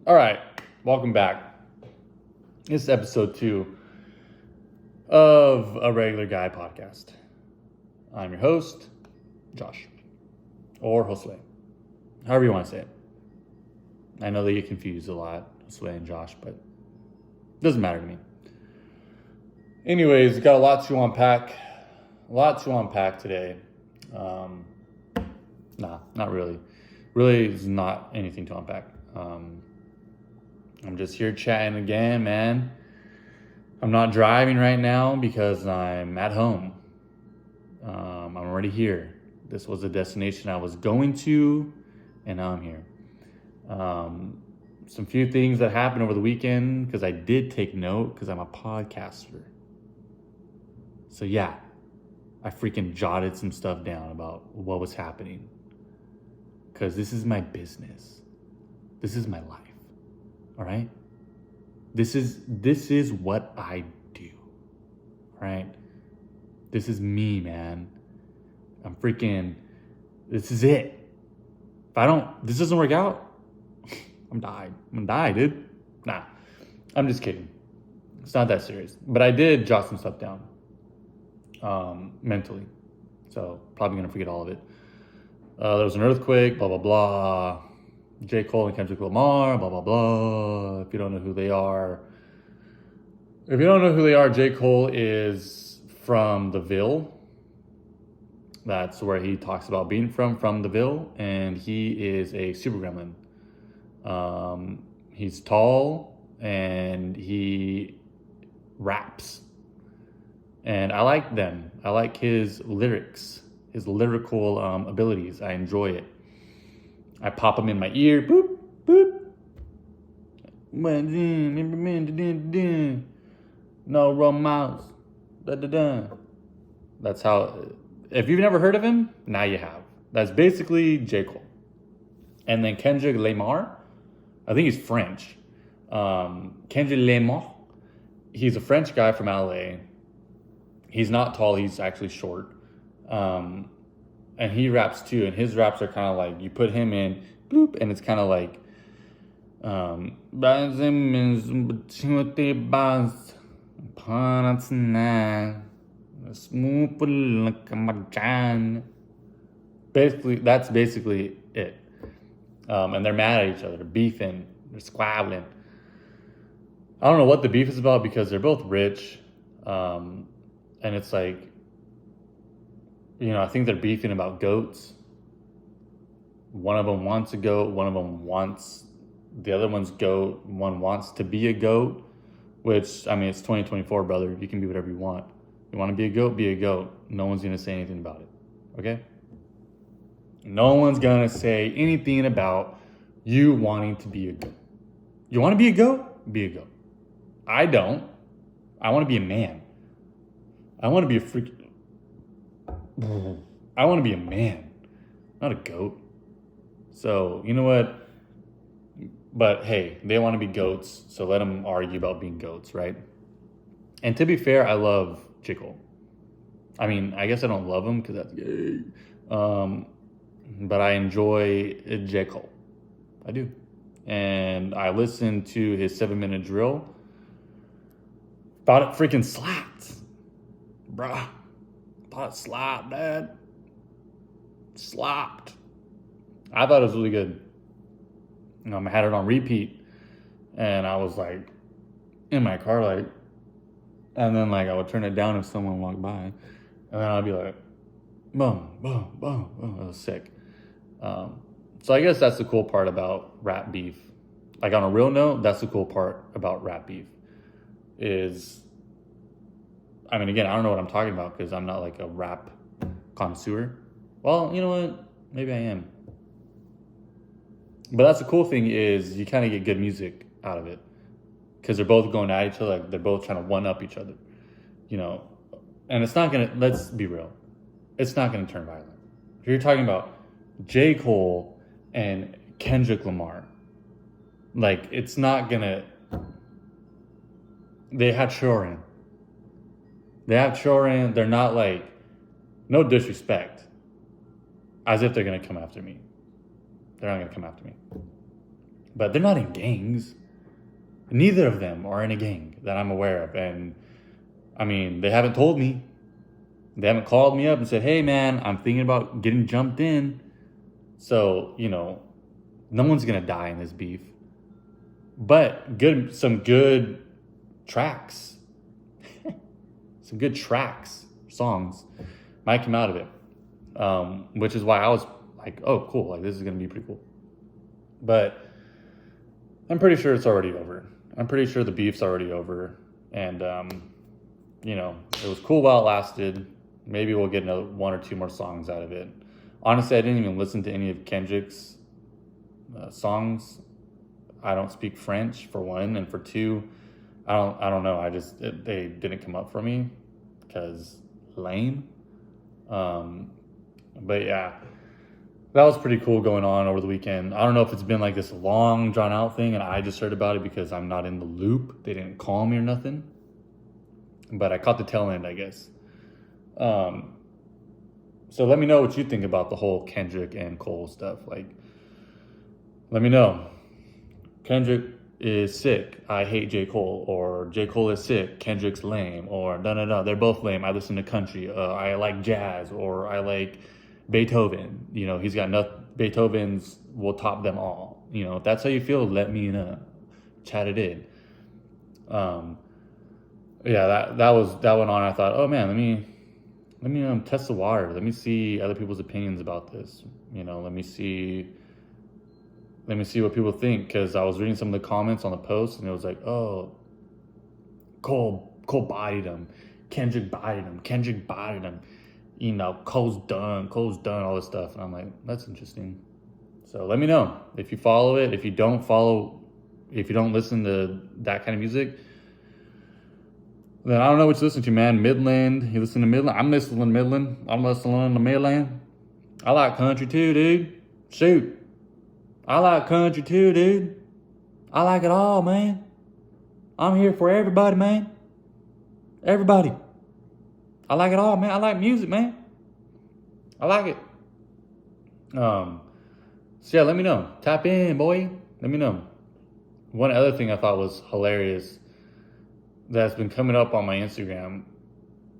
All right, welcome back. This is episode 2 of a Regular Guy podcast. I'm your host, Josh, or Josue, however you want to say it. I know they get confused a lot, Josue and Josh, but it doesn't matter to me. Anyways, got a lot to unpack today. Not really. Really, it's not anything to unpack. I'm just here chatting again, man. I'm not driving right now because I'm at home. I'm already here. This was a destination I was going to, and now I'm here. Some few things that happened over the weekend because I did take note because I'm a podcaster. So yeah, I freaking jotted some stuff down about what was happening. Because this is my business. This is my life. All right? This is what I do. All right? This is me, man. This is it. If this doesn't work out, I'm gonna die, dude. Nah, I'm just kidding. It's not that serious. But I did jot some stuff down. Mentally. So probably gonna forget all of it. There was an earthquake, blah, blah, blah. J. Cole and Kendrick Lamar, blah, blah, blah. If you don't know who they are, J. Cole is from the Ville. That's where he talks about being from the Ville. And he is a super gremlin. He's tall and he raps. And I like them. I like his lyrics. His lyrical abilities. I enjoy it. I pop them in my ear. Boop, boop. No romance. That's how. If you've never heard of him, now you have. That's basically J. Cole. And then Kendrick Lamar. I think he's French. Kendrick Lamar. He's a French guy from LA. He's not tall. He's actually short. And he raps too, and his raps are kind of like, you put him in, bloop, and it's kind of like, basically, that's basically it. And they're mad at each other, they're beefing, they're squabbling. I don't know what the beef is about because they're both rich, and it's like, I think they're beefing about goats. One of them wants a goat. One of them wants the other one's goat. One wants to be a goat, which, I mean, it's 2024, brother. You can be whatever you want. You want to be a goat? Be a goat. No one's going to say anything about it. Okay? No one's going to say anything about you wanting to be a goat. You want to be a goat? Be a goat. I don't. I want to be a man. I want to be a freaking... I want to be a man, not a goat. So, you know what? But hey, they want to be goats, so let them argue about being goats, right? And to be fair, I love J. Cole. I mean, I guess I don't love him because that's gay. But I enjoy J. Cole. I do. And I listened to his 7-minute drill. Thought it freaking slapped. Bruh. Thought it slapped, Dad. Slapped. I thought it was really good. I had it on repeat, and I was like in my car, like, and then like I would turn it down if someone walked by, and then I'd be like, boom, boom, boom, boom. It was sick. So I guess that's the cool part about rap beef. Like on a real note, that's the cool part about rap beef. I mean, again, I don't know what I'm talking about because I'm not like a rap connoisseur. Well, you know what? Maybe I am. But that's the cool thing is you kind of get good music out of it because they're both going at each other. Like they're both trying to one-up each other, And it's not going to, let's be real, it's not going to turn violent. If you're talking about J. Cole and Kendrick Lamar, like it's not going to, they had Shorin. They're not like, no disrespect, as if they're going to come after me. They're not going to come after me. but they're not in gangs. Neither of them are in a gang that I'm aware of. And I mean, they haven't told me. They haven't called me up and said, hey man, I'm thinking about getting jumped in. So, no one's gonna die in this beef. But some good tracks. Some good tracks, songs might come out of it. Which is why I was like, oh cool, like this is gonna be pretty cool. But I'm pretty sure it's already over. I'm pretty sure the beef's already over. And it was cool while it lasted. Maybe we'll get another 1 or 2 more songs out of it. Honestly, I didn't even listen to any of Kendrick's songs. I don't speak French, for one, and for two, I don't know. They didn't come up for me because lame. But yeah, that was pretty cool going on over the weekend. I don't know if it's been like this long drawn out thing and I just heard about it because I'm not in the loop. They didn't call me or nothing, but I caught the tail end, I guess. So let me know what you think about the whole Kendrick and Cole stuff. Like, let me know. Kendrick is sick, I hate J. Cole, or J. Cole is sick, Kendrick's lame, or no, they're both lame, I listen to country, I like jazz, or I like Beethoven. He's got nothing, Beethoven's will top them all. If that's how you feel, let me know. Chat it in. Yeah, that went on. I thought, oh man, let me test the water. Let me see other people's opinions about this. Let me see what people think, because I was reading some of the comments on the post and it was like, oh, Cole bodied him, Kendrick bodied him, Cole's done, all this stuff. And I'm like, that's interesting. So let me know if you follow it. If you don't listen to that kind of music, then I don't know what you listen to, man. Midland, you listen to Midland? I'm listening to Midland. I'm listening to Midland. I like country too, dude. Shoot. I like country too, dude. I like it all, man. I'm here for everybody, man. Everybody. I like it all, man. I like music, man. I like it. So yeah, let me know. Tap in, boy. Let me know. One other thing I thought was hilarious that's been coming up on my Instagram,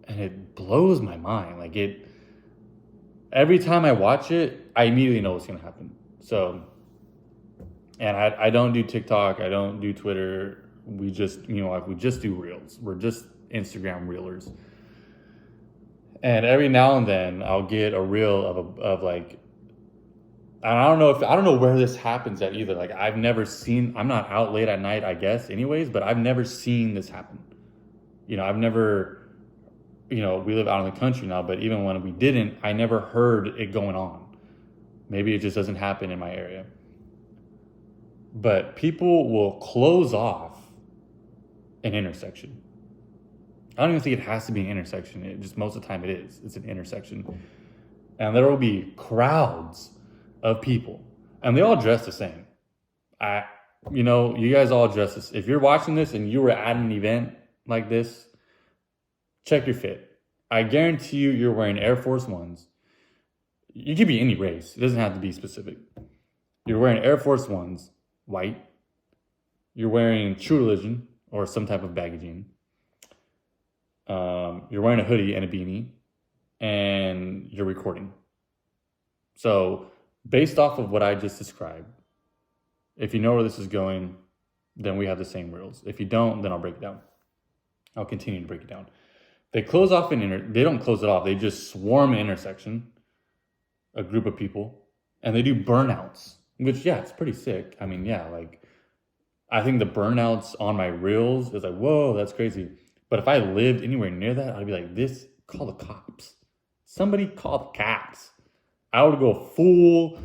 and it blows my mind. Like, every time I watch it, I immediately know what's gonna happen. So, and I don't do TikTok, I don't do Twitter. We just, we just do reels. We're just Instagram reelers. And every now and then I'll get a reel of like, I don't know where this happens at either. Like, I'm not out late at night, I guess, anyways, but I've never seen this happen. I've never, we live out in the country now, but even when we didn't, I never heard it going on. Maybe it just doesn't happen in my area. But people will close off an intersection. I don't even think it has to be an intersection. Most of the time it is. It's an intersection. And there will be crowds of people, and they all dress the same. You guys all dress this. If you're watching this and you were at an event like this, check your fit. I guarantee you're wearing Air Force Ones. You could be any race. It doesn't have to be specific. You're wearing Air Force Ones, white. You're wearing True Religion or some type of baggy jean. You're wearing a hoodie and a beanie, and you're recording. So, based off of what I just described, if you know where this is going, then we have the same rules. If you don't, then I'll break it down. I'll continue to break it down. They close off they don't close it off. They just swarm an intersection, a group of people, and they do burnouts, which, yeah, it's pretty sick. I mean, yeah, like, I think the burnouts on my reels is like, whoa, that's crazy. But if I lived anywhere near that, I'd be like, call the cops. Somebody call the cops. I would go full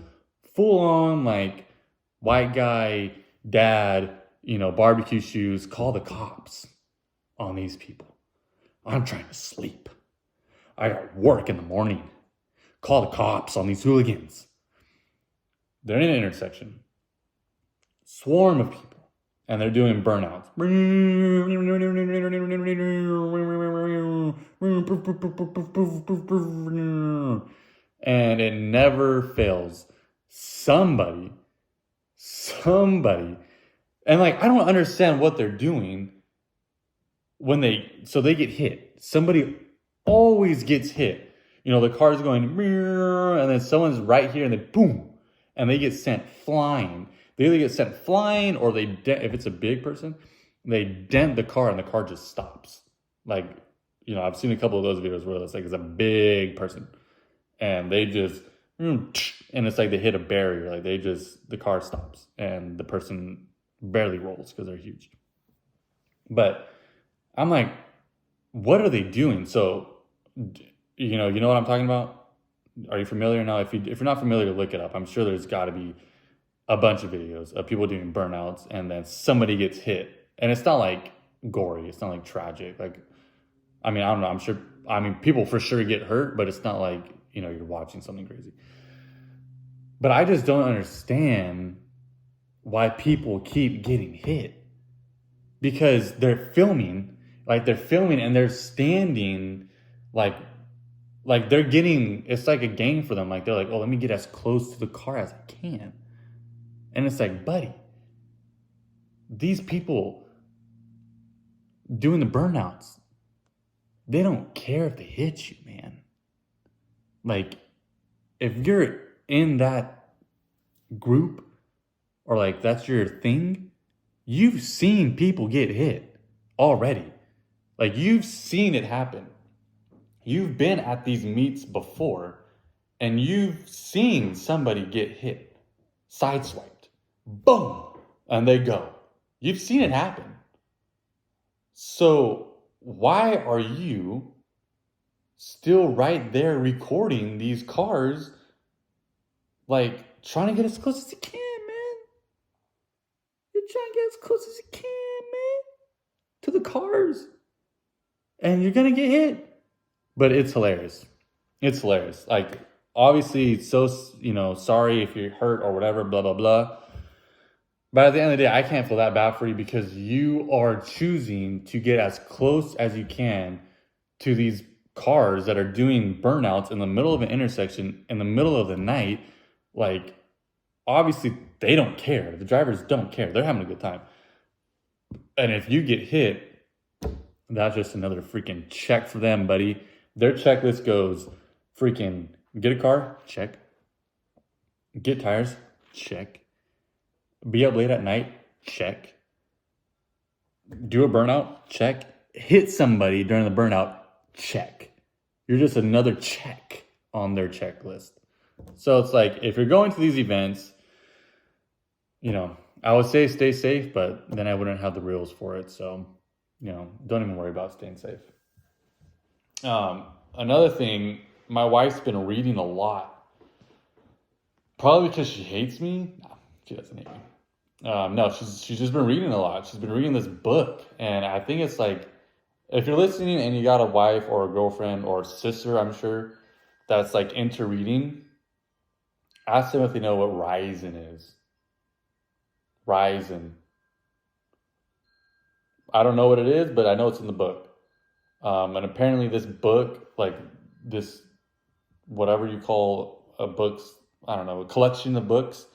on, like, white guy, dad, barbecue shoes, call the cops on these people. I'm trying to sleep. I got work in the morning. Call the cops on these hooligans. They're in an intersection. Swarm of people. And they're doing burnouts. And it never fails. Somebody somebody, and like, I don't understand what they're doing when they get hit. Somebody always gets hit. You know, the car's going, and then someone's right here and they boom, and they get sent flying. They either get sent flying or if it's a big person, they dent the car and the car just stops. Like, you know, I've seen a couple of those videos where it's like, it's a big person and they just, and it's like they hit a barrier. Like the car stops and the person barely rolls because they're huge. But I'm like, what are they doing? So, you know what I'm talking about? Are you familiar now? If you're not familiar, look it up. I'm sure there's got to be a bunch of videos of people doing burnouts and then somebody gets hit. And it's not like gory. It's not like tragic. Like, I mean, I don't know. People for sure get hurt, but it's not like, you know, you're watching something crazy. But I just don't understand why people keep getting hit. Because they're filming and they're standing like they're getting, it's like a game for them. Like they're like, oh, let me get as close to the car as I can. And it's like, buddy, these people doing the burnouts, they don't care if they hit you, man. Like, if you're in that group or like that's your thing, you've seen people get hit already. Like, you've seen it happen. You've been at these meets before and you've seen somebody get hit, sideswiped, boom, and they go. You've seen it happen. So why are you still right there recording these cars, like trying to get as close as you can, man? You're trying to get as close as you can, man, to the cars. And you're going to get hit. But it's hilarious. It's hilarious. Like, obviously, so, you know, sorry if you're hurt or whatever, blah, blah, blah. But at the end of the day, I can't feel that bad for you because you are choosing to get as close as you can to these cars that are doing burnouts in the middle of an intersection, in the middle of the night. Like, obviously, they don't care. The drivers don't care. They're having a good time. And if you get hit, that's just another freaking check for them, buddy. Their checklist goes freaking get a car, check. Get tires, check. Be up late at night, check. Do a burnout, check. Hit somebody during the burnout, check. You're just another check on their checklist. So it's like, if you're going to these events, you know, I would say stay safe, but then I wouldn't have the rules for it. So, you know, don't even worry about staying safe. Another thing, my wife's been reading a lot. Probably because she hates me. No, she doesn't hate me. No, she's just been reading a lot. She's been reading this book. And I think it's like, if you're listening and you got a wife or a girlfriend or a sister, I'm sure, that's like into reading, ask them if they know what Ryzen is. Ryzen. I don't know what it is, but I know it's in the book. And apparently this book, like this, whatever you call a books, I don't know, a collection of books,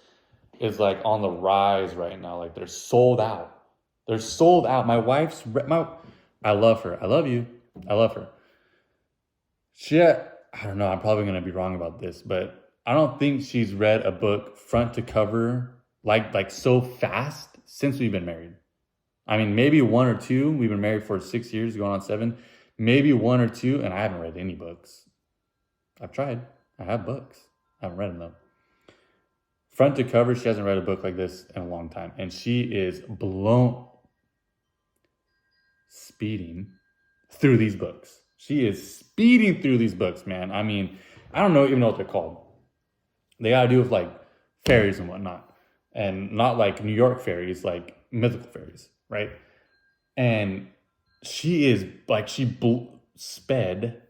is like on the rise right now. Like they're sold out. They're sold out. My wife's, I love her. I love you. I love her. I don't know, I'm probably going to be wrong about this, but I don't think she's read a book front to cover like so fast since we've been married. I mean, maybe one or two. We've been married for 6 years, going on 7. Maybe one or two, and I haven't read any books. I've tried. I have books. I haven't read them, though. Front to cover, she hasn't read a book like this in a long time. And she is speeding through these books. She is speeding through these books, man. I mean, I don't even know what they're called. They got to do with, like, fairies and whatnot. And not like New York fairies, like mythical fairies, right? And she is like, sped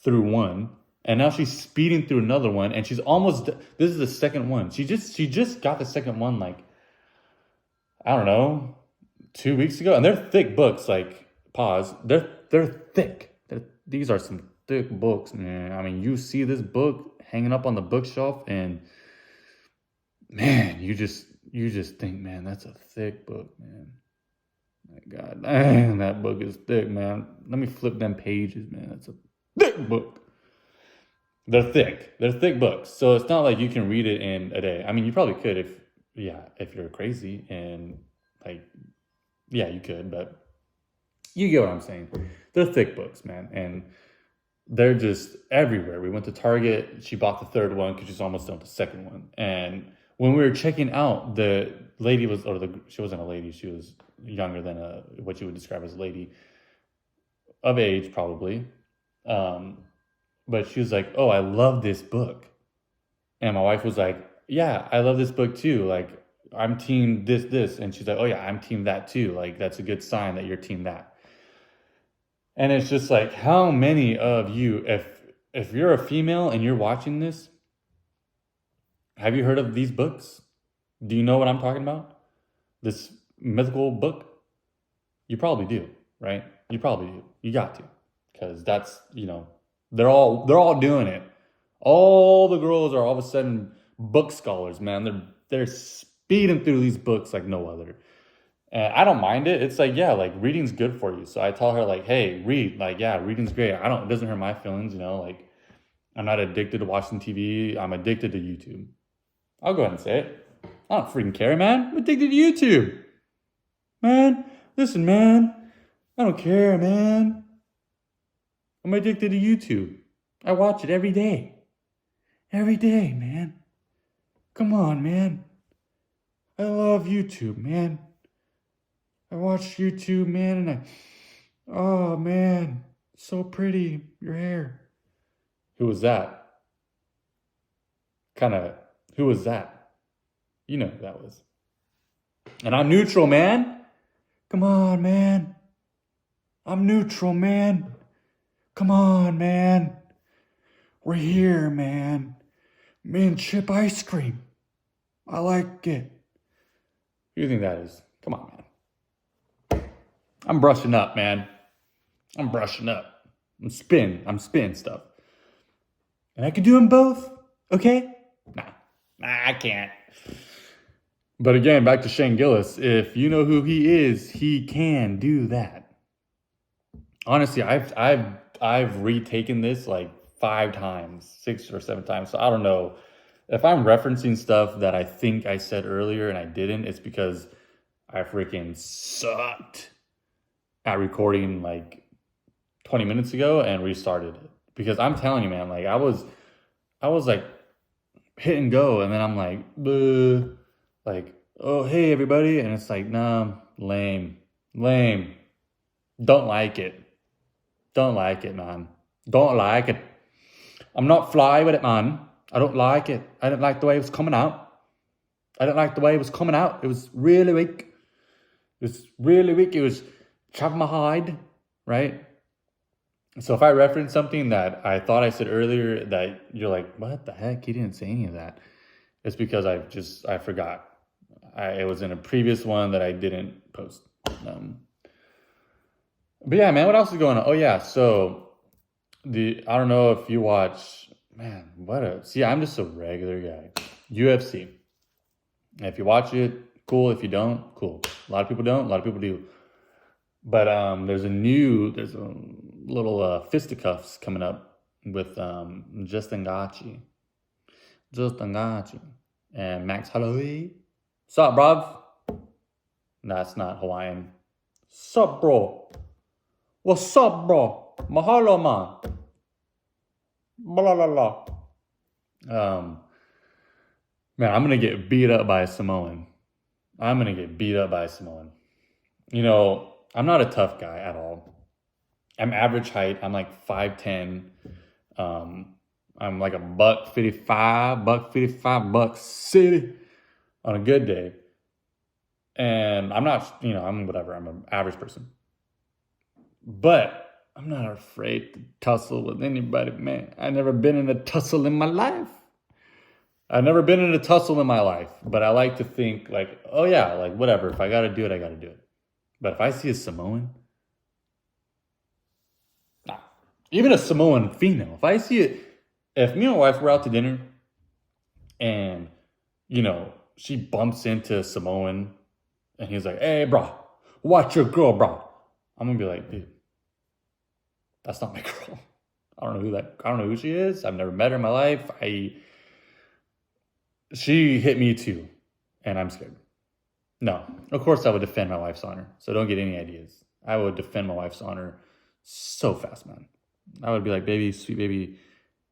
through one, and now she's speeding through another one, and she's almost, this is the second one. She just got the second one, like, I don't know, 2 weeks ago. And they're thick books, like, pause. They're thick. These are some thick books, man. I mean, you see this book hanging up on the bookshelf, and man, you just think, man, that's a thick book, man. My God, dang, that book is thick, man. Let me flip them pages, man. That's a thick book. They're thick. They're thick books. So it's not like you can read it in a day. I mean, you probably could if you're crazy and like, yeah, you could, but you get what I'm saying. They're thick books, man. And they're just everywhere. We went to Target. She bought the third one because she's almost done with the second one. And when we were checking out, the lady was, she wasn't a lady. She was younger than what you would describe as a lady of age, probably. But she was like, "Oh, I love this book." And my wife was like, "Yeah, I love this book too. Like, I'm team this." And she's like, "Oh yeah, I'm team that too. Like, that's a good sign that you're team that." And it's just like, how many of you, if you're a female and you're watching this, have you heard of these books? Do you know what I'm talking about? This mythical book? You probably do, right? You probably do. You got to. Because that's, they're all doing it. All the girls are all of a sudden book scholars, man. They're speeding through these books like no other. And I don't mind it. It's like, yeah, like reading's good for you. So I tell her like, hey, read. Like, yeah, reading's great. It doesn't hurt my feelings, like I'm not addicted to watching TV. I'm addicted to YouTube. I'll go ahead and say it. I don't freaking care, man. I'm addicted to YouTube. Man, listen, man. I don't care, man. I'm addicted to YouTube. I watch it every day. Every day, man. Come on, man. I love YouTube, man. I watch YouTube, man, and oh, man, so pretty, your hair. Who was that? Who was that? You know who that was. And I'm neutral, man. Come on, man. I'm neutral, man. Come on, man. We're here, man. Mint chip ice cream. I like it. Who do you think that is? Come on, man. I'm brushing up, man. I'm brushing up. I'm spinning stuff. And I can do them both, okay? Nah, I can't. But again, back to Shane Gillis. If you know who he is, he can do that. Honestly, I've retaken this like 5 times, 6 or 7 times. So I don't know. If I'm referencing stuff that I think I said earlier and I didn't, it's because I freaking sucked at recording like 20 minutes ago and restarted it. Because I'm telling you, man, like I was like hit and go, and then I'm like, bleh, like, oh hey everybody, and it's like, nah, lame. Don't like it, man. Don't like it. I'm not fly with it, man. I don't like it. I didn't like the way it was coming out. It was really weak. It was chopping my hide, right? So if I reference something that I thought I said earlier that you're like, what the heck? He didn't say any of that. It's because I forgot. It was in a previous one that I didn't post. But yeah, man, what else is going on? Oh yeah, so I don't know if you watch, man, I'm just a regular guy. UFC. And if you watch it, cool. If you don't, cool. A lot of people don't, a lot of people do. But there's a little fisticuffs coming up with Justin Gaethje and Max Holloway. Sup, bruv? That's not Hawaiian. Sup, bro? What's up, bro? Mahalo, man. Blah, blah, blah. Man, I'm going to get beat up by a Samoan. I'm not a tough guy at all. I'm average height. I'm like 5'10". I'm like a $155 city on a good day. And I'm not, I'm whatever. I'm an average person. But I'm not afraid to tussle with anybody, man. I've never been in a tussle in my life. But I like to think like, oh yeah, like whatever. If I got to do it, I got to do it. But if I see a Samoan, even a Samoan female, if I see it, if me and my wife were out to dinner and, she bumps into Samoan and he's like, hey, bro, watch your girl, bro. I'm going to be like, dude, that's not my girl. I don't know who she is. I've never met her in my life. She hit me too, and I'm scared. No, of course I would defend my wife's honor. So don't get any ideas. I would defend my wife's honor so fast, man. I would be like, baby, sweet baby,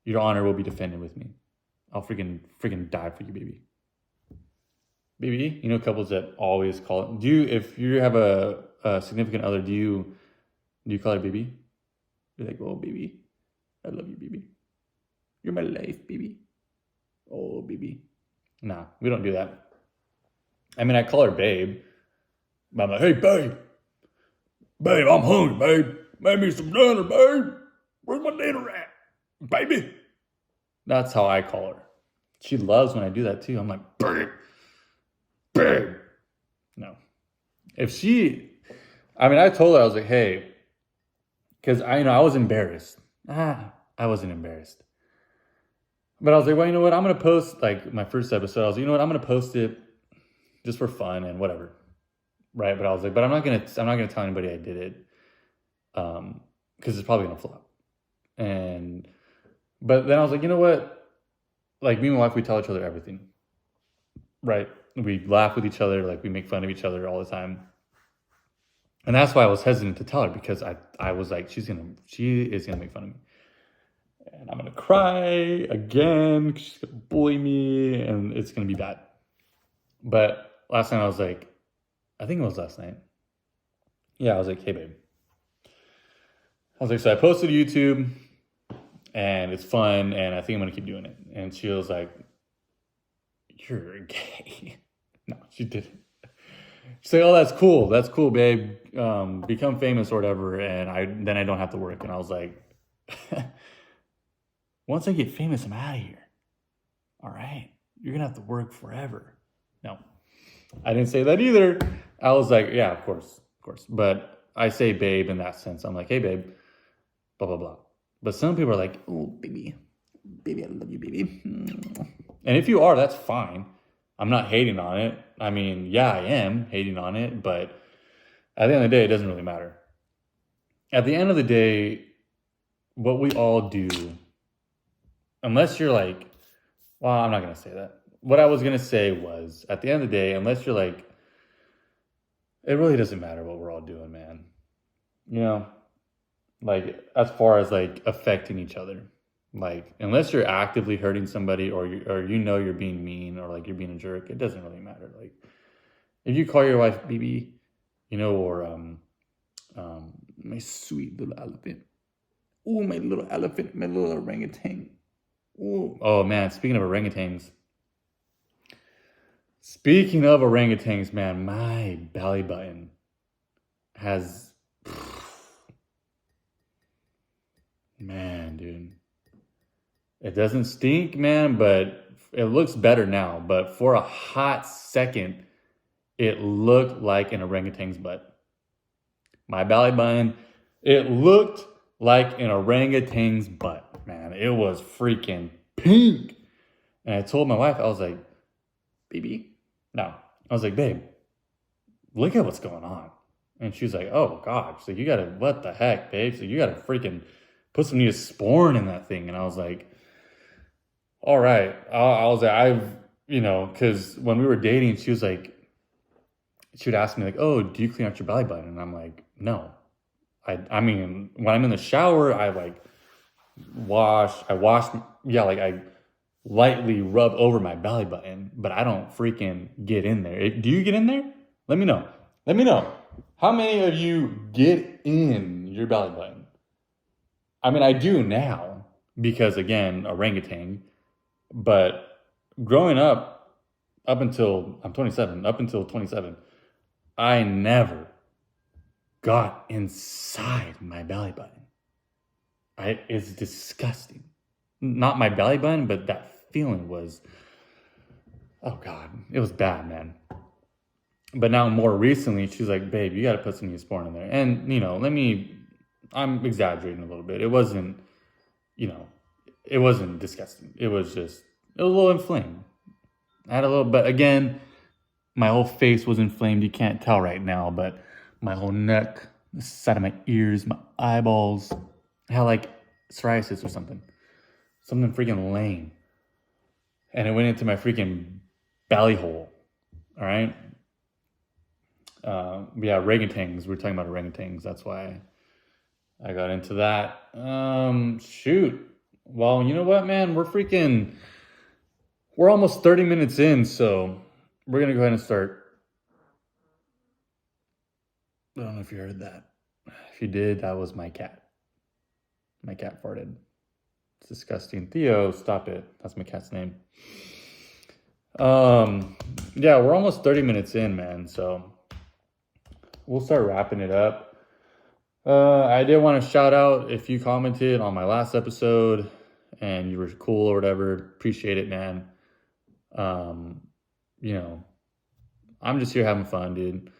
your honor will be defended with me. I'll freaking die for you, baby. Baby, you know couples that always call it. If you have a significant other, do you call her baby? You're like, oh, baby, I love you, baby. You're my life, baby. Oh, baby. Nah, we don't do that. I mean, I call her babe, but I'm like, hey, babe. Babe, I'm hungry, babe. Make me some dinner, babe. Where's my dinner at? Baby. That's how I call her. She loves when I do that too. I'm like, babe. Babe. No. I told her, I was like, hey, because I was embarrassed. I wasn't embarrassed. But I was like, well, you know what? I'm going to post, like, my first episode. I was like, you know what? I'm going to post it just for fun and whatever. Right? But I was like, but I'm not going to tell anybody I did it. Because it's probably going to flop. But then I was like, you know what? Like, me and my wife, we tell each other everything. Right? We laugh with each other. Like, we make fun of each other all the time. And that's why I was hesitant to tell her, because I was like, she is going to make fun of me. And I'm going to cry again. She's going to bully me. And it's going to be bad. But last night I was like, I think it was last night. Yeah, I was like, hey, babe. I was like, so I posted to YouTube. And it's fun. And I think I'm going to keep doing it. And she was like, you're gay. No, she didn't. She's like, oh, that's cool. That's cool, babe. Become famous or whatever. And then I don't have to work. And I was like... Once I get famous, I'm out of here. All right. You're going to have to work forever. No, I didn't say that either. I was like, yeah, of course. But I say babe in that sense. I'm like, hey, babe, blah, blah, blah. But some people are like, oh, baby, I love you, baby. And if you are, that's fine. I'm not hating on it. I mean, yeah, I am hating on it. But at the end of the day, it doesn't really matter. At the end of the day, what we all do... Unless you're like, well, I'm not going to say that. What I was going to say was, at the end of the day, unless you're like, it really doesn't matter what we're all doing, man. You know, like, as far as like affecting each other. Like, unless you're actively hurting somebody or you're being mean or like you're being a jerk, it doesn't really matter. Like, if you call your wife baby, or my sweet little elephant. Oh, my little elephant, my little orangutan. Ooh. Oh man, speaking of orangutans, man, my belly button has, man, dude, it doesn't stink, man, but it looks better now. But for a hot second, it looked like an orangutan's butt. My belly button, it looked like an orangutan's butt. Man, it was freaking pink. And I told my wife, I was like, baby, no. I was like, babe, look at what's going on. And she was like, oh, God. She's like, you got to, what the heck, babe? So you got to freaking put some Neosporin in that thing. And I was like, all right. I was like, because when we were dating, she was like, she would ask me like, oh, do you clean out your belly button? And I'm like, no. I mean, when I'm in the shower, I wash, I lightly rub over my belly button, but I don't freaking get in there. Do you get in there? Let me know. How many of you get in your belly button? I mean, I do now because, again, orangutan, but growing up until 27, I never got inside my belly button. It's disgusting. Not my belly button, but that feeling was, oh God, it was bad, man. But now more recently, she's like, babe, you got to put some Neosporin in there. And, I'm exaggerating a little bit. It wasn't, it wasn't disgusting. It was a little inflamed. I had a little, but again, my whole face was inflamed. You can't tell right now, but my whole neck, the side of my ears, my eyeballs, I had like psoriasis or something. Something freaking lame. And it went into my freaking belly hole. All right. Yeah, orangutans. We were talking about orangutans. That's why I got into that. Shoot. Well, you know what, man? We're almost 30 minutes in, so we're going to go ahead and start. I don't know if you heard that. If you did, that was my cat. My cat farted. It's disgusting. Theo, stop it. That's my cat's name. Yeah, we're almost 30 minutes in, man. So we'll start wrapping it up. I did want to shout out if you commented on my last episode and you were cool or whatever. Appreciate it, man. You know, I'm just here having fun, dude.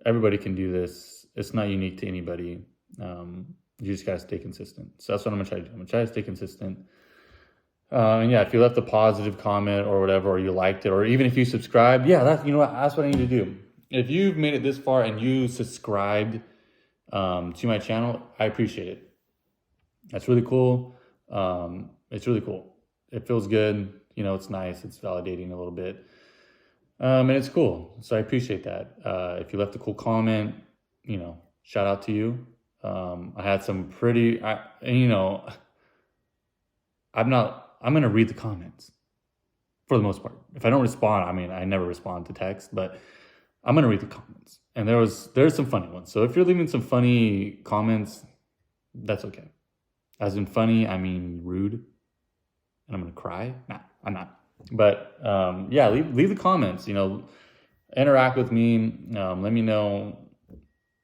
Everybody can do this. It's not unique to anybody. You just gotta stay consistent. So that's what I'm gonna try to do. I'm gonna try to stay consistent. And yeah, if you left a positive comment or whatever, or you liked it, or even if you subscribed, yeah, that's what I need to do. If you've made it this far and you subscribed to my channel, I appreciate it. That's really cool. It's really cool. It feels good. It's nice. It's validating a little bit. And it's cool. So I appreciate that. If you left a cool comment, shout out to you. I had some I'm going to read the comments for the most part. If I don't respond, I never respond to text, but I'm going to read the comments. And there's some funny ones. So if you're leaving some funny comments, that's okay. As in funny, I mean rude. And I'm going to cry? Nah, I'm not. But yeah, leave the comments, interact with me. Let me know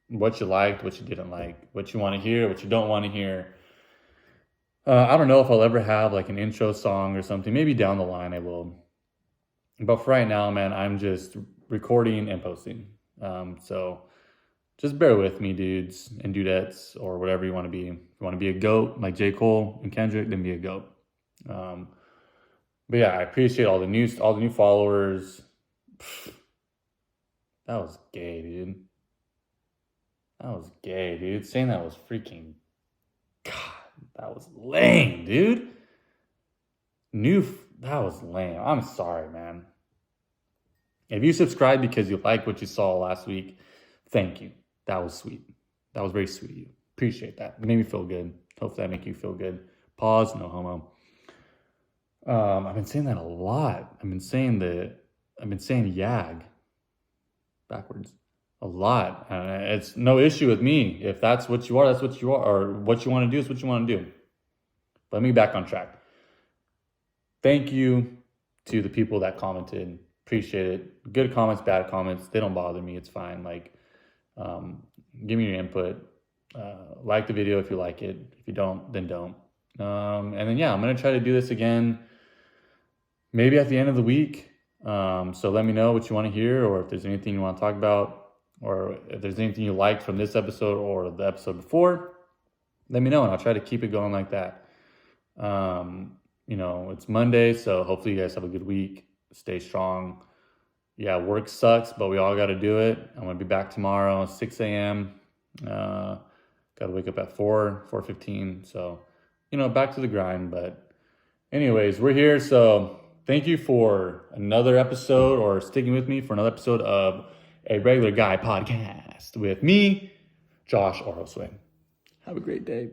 what you liked, what you didn't like, what you want to hear, what you don't want to hear. I don't know if I'll ever have like an intro song or something. Maybe down the line I will. But for right now, man, I'm just recording and posting. So just bear with me, dudes and dudettes, or whatever you want to be. If you want to be a goat like J. Cole and Kendrick, then be a goat. But yeah, I appreciate all the new followers. That was gay, dude. That was gay, dude. Saying that was freaking... God, that was lame, dude. That was lame. I'm sorry, man. If you subscribed because you liked what you saw last week, thank you. That was sweet. That was very sweet of you. Appreciate that. It made me feel good. Hopefully that make you feel good. Pause, no homo. I've been saying that a lot. I've been saying yag backwards a lot. It's no issue with me. If that's what you are, that's what you are. Or what you want to do is what you want to do. But let me get back on track. Thank you to the people that commented. Appreciate it. Good comments, bad comments. They don't bother me. It's fine. Give me your input. Like the video if you like it. If you don't, then don't. And then, yeah, I'm going to try to do this again. Maybe at the end of the week. So let me know what you want to hear, or if there's anything you want to talk about, or if there's anything you liked from this episode or the episode before, let me know and I'll try to keep it going like that. It's Monday, so hopefully you guys have a good week. Stay strong. Yeah, work sucks, but we all got to do it. I'm going to be back tomorrow, 6 a.m. Got to wake up at 4:15. So, back to the grind. But anyways, we're here. So thank you for another episode, or sticking with me for another episode of A Regular Guy Podcast with me, Josh Orosway. Have a great day.